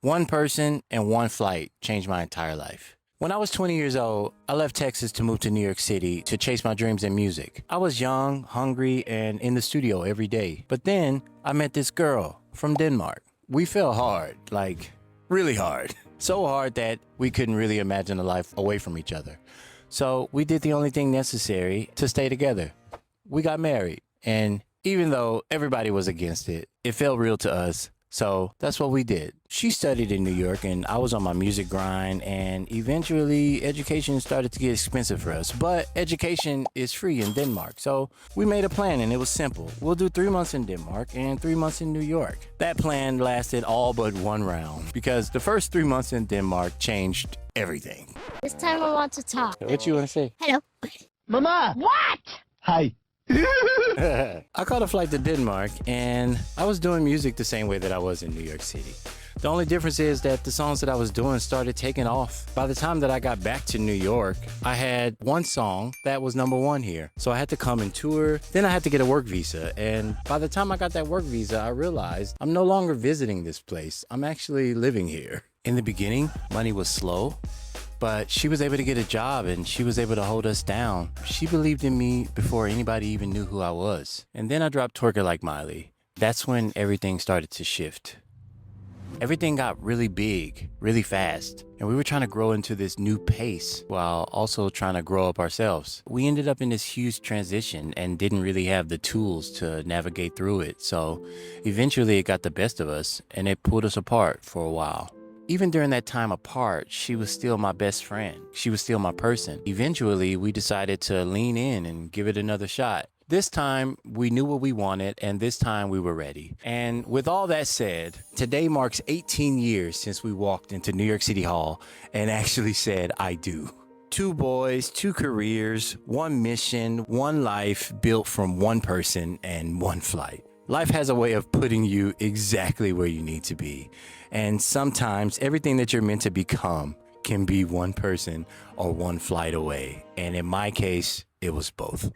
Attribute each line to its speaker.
Speaker 1: One person and one flight changed my entire life. When I was 20 years old, I left Texas to move to New York City to chase my dreams in music. I was young, hungry, and in the studio every day. But then I met this girl from Denmark. We fell hard, like really hard. So hard that we couldn't really imagine a life away from each other. So we did the only thing necessary to stay together. We got married. And even though everybody was against it, it felt real to us. So that's what we did. She studied in New York and I was on my music grind, and eventually education started to get expensive for us. But education is free in Denmark. So we made a plan and it was simple. We'll do 3 months in Denmark and 3 months in New York. That plan lasted all but one round because the first 3 months in Denmark changed everything.
Speaker 2: This time I want to talk.
Speaker 1: What you want to say?
Speaker 2: Hello.
Speaker 3: Mama!
Speaker 2: What?
Speaker 3: Hi.
Speaker 1: I caught a flight to Denmark and I was doing music the same way that I was in New York City. The only difference is that the songs that I was doing started taking off. By the time that I got back to New York, I had one song that was #1 here. So I had to come and tour. Then I had to get a work visa. And by the time I got that work visa, I realized I'm no longer visiting this place. I'm actually living here. In the beginning, money was slow. But she was able to get a job and she was able to hold us down. She believed in me before anybody even knew who I was. And then I dropped Twerk It Like Miley. That's when everything started to shift. Everything got really big, really fast. And we were trying to grow into this new pace while also trying to grow up ourselves. We ended up in this huge transition and didn't really have the tools to navigate through it. So eventually it got the best of us and it pulled us apart for a while. Even during that time apart, she was still my best friend. She was still my person. Eventually, we decided to lean in and give it another shot. This time, we knew what we wanted, and this time we were ready. And with all that said, today marks 18 years since we walked into New York City Hall and actually said, I do. 2 boys, 2 careers, 1 mission, 1 life built from 1 person and 1 flight. Life has a way of putting you exactly where you need to be. And sometimes everything that you're meant to become can be 1 person or 1 flight away. And in my case, it was both.